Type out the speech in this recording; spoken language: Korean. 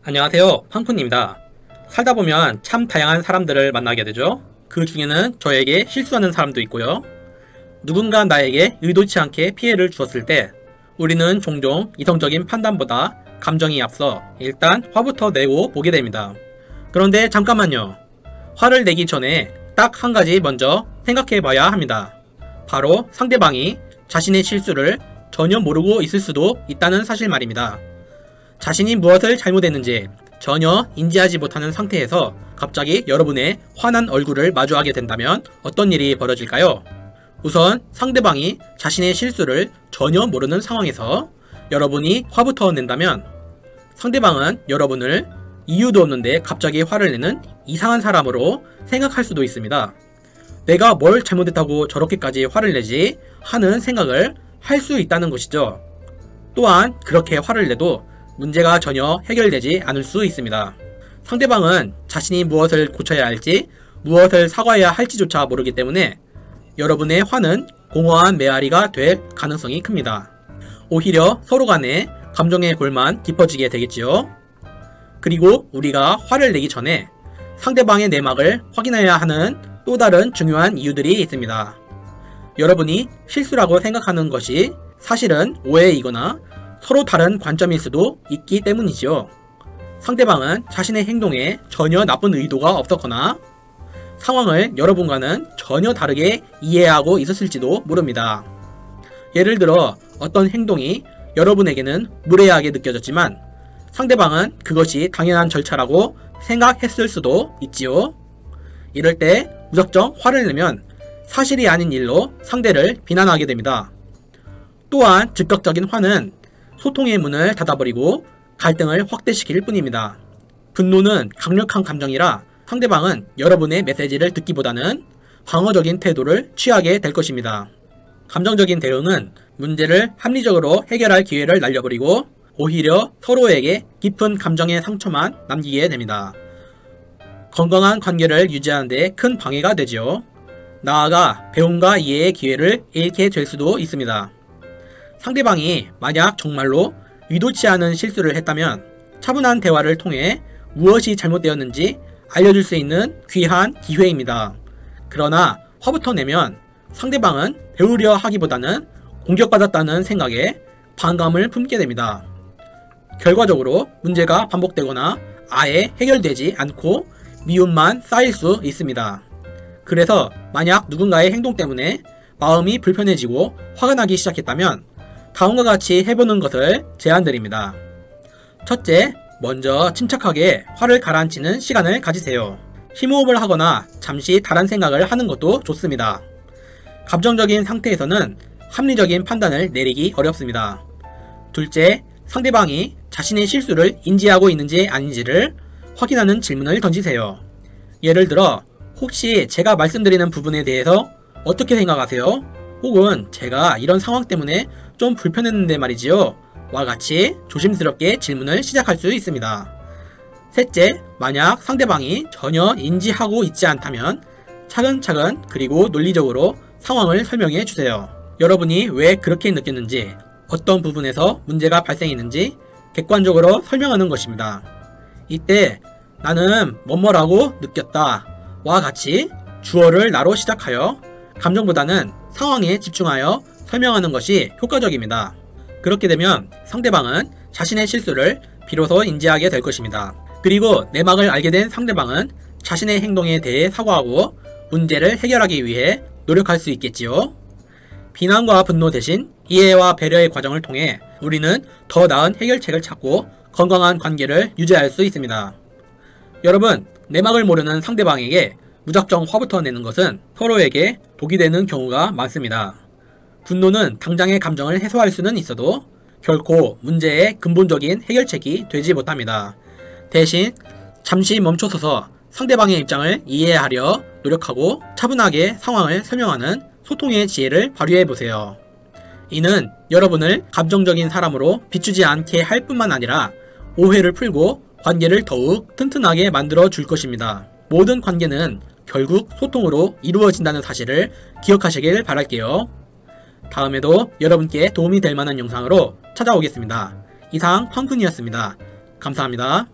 안녕하세요, 황쿤입니다. 살다 보면 참 다양한 사람들을 만나게 되죠. 그 중에는 저에게 실수하는 사람도 있고요. 누군가 나에게 의도치 않게 피해를 주었을 때 우리는 종종 이성적인 판단보다 감정이 앞서 일단 화부터 내고 보게 됩니다. 그런데 잠깐만요. 화를 내기 전에 딱 한 가지 먼저 생각해 봐야 합니다. 바로 상대방이 자신의 실수를 전혀 모르고 있을 수도 있다는 사실 말입니다. 자신이 무엇을 잘못했는지 전혀 인지하지 못하는 상태에서 갑자기 여러분의 화난 얼굴을 마주하게 된다면 어떤 일이 벌어질까요? 우선 상대방이 자신의 실수를 전혀 모르는 상황에서 여러분이 화부터 낸다면 상대방은 여러분을 이유도 없는데 갑자기 화를 내는 이상한 사람으로 생각할 수도 있습니다. 내가 뭘 잘못했다고 저렇게까지 화를 내지 하는 생각을 할 수 있다는 것이죠. 또한 그렇게 화를 내도 문제가 전혀 해결되지 않을 수 있습니다. 상대방은 자신이 무엇을 고쳐야 할지, 무엇을 사과해야 할지조차 모르기 때문에 여러분의 화는 공허한 메아리가 될 가능성이 큽니다. 오히려 서로 간에 감정의 골만 깊어지게 되겠지요. 그리고 우리가 화를 내기 전에 상대방의 내막을 확인해야 하는 또 다른 중요한 이유들이 있습니다. 여러분이 실수라고 생각하는 것이 사실은 오해이거나 서로 다른 관점일 수도 있기 때문이지요. 상대방은 자신의 행동에 전혀 나쁜 의도가 없었거나 상황을 여러분과는 전혀 다르게 이해하고 있었을지도 모릅니다. 예를 들어 어떤 행동이 여러분에게는 무례하게 느껴졌지만 상대방은 그것이 당연한 절차라고 생각했을 수도 있지요. 이럴 때 무작정 화를 내면 사실이 아닌 일로 상대를 비난하게 됩니다. 또한 즉각적인 화는 소통의 문을 닫아버리고 갈등을 확대시킬 뿐입니다. 분노는 강력한 감정이라 상대방은 여러분의 메시지를 듣기보다는 방어적인 태도를 취하게 될 것입니다. 감정적인 대응은 문제를 합리적으로 해결할 기회를 날려버리고 오히려 서로에게 깊은 감정의 상처만 남기게 됩니다. 건강한 관계를 유지하는 데 큰 방해가 되죠. 나아가 배움과 이해의 기회를 잃게 될 수도 있습니다. 상대방이 만약 정말로 의도치 않은 실수를 했다면 차분한 대화를 통해 무엇이 잘못되었는지 알려줄 수 있는 귀한 기회입니다. 그러나 화부터 내면 상대방은 배우려 하기보다는 공격받았다는 생각에 반감을 품게 됩니다. 결과적으로 문제가 반복되거나 아예 해결되지 않고 미움만 쌓일 수 있습니다. 그래서 만약 누군가의 행동 때문에 마음이 불편해지고 화가 나기 시작했다면 다음과 같이 해보는 것을 제안드립니다. 첫째, 먼저 침착하게 화를 가라앉히는 시간을 가지세요. 심호흡을 하거나 잠시 다른 생각을 하는 것도 좋습니다. 감정적인 상태에서는 합리적인 판단을 내리기 어렵습니다. 둘째, 상대방이 자신의 실수를 인지하고 있는지 아닌지를 확인하는 질문을 던지세요. 예를 들어, 혹시 제가 말씀드리는 부분에 대해서 어떻게 생각하세요? 혹은 제가 이런 상황 때문에 좀 불편했는데 말이지요. 와 같이 조심스럽게 질문을 시작할 수 있습니다. 셋째, 만약 상대방이 전혀 인지하고 있지 않다면 차근차근 그리고 논리적으로 상황을 설명해 주세요. 여러분이 왜 그렇게 느꼈는지, 어떤 부분에서 문제가 발생했는지 객관적으로 설명하는 것입니다. 이때 나는 뭐뭐라고 느꼈다 와 같이 주어를 나로 시작하여 감정보다는 상황에 집중하여 설명하는 것이 효과적입니다. 그렇게 되면 상대방은 자신의 실수를 비로소 인지하게 될 것입니다. 그리고 내막을 알게 된 상대방은 자신의 행동에 대해 사과하고 문제를 해결하기 위해 노력할 수 있겠지요. 비난과 분노 대신 이해와 배려의 과정을 통해 우리는 더 나은 해결책을 찾고 건강한 관계를 유지할 수 있습니다. 여러분, 내막을 모르는 상대방에게 무작정 화부터 내는 것은 서로에게 독이 되는 경우가 많습니다. 분노는 당장의 감정을 해소할 수는 있어도 결코 문제의 근본적인 해결책이 되지 못합니다. 대신 잠시 멈춰서서 상대방의 입장을 이해하려 노력하고 차분하게 상황을 설명하는 소통의 지혜를 발휘해보세요. 이는 여러분을 감정적인 사람으로 비추지 않게 할 뿐만 아니라 오해를 풀고 관계를 더욱 튼튼하게 만들어 줄 것입니다. 모든 관계는 결국 소통으로 이루어진다는 사실을 기억하시길 바랄게요. 다음에도 여러분께 도움이 될 만한 영상으로 찾아오겠습니다. 이상 황쿤이었습니다. 감사합니다.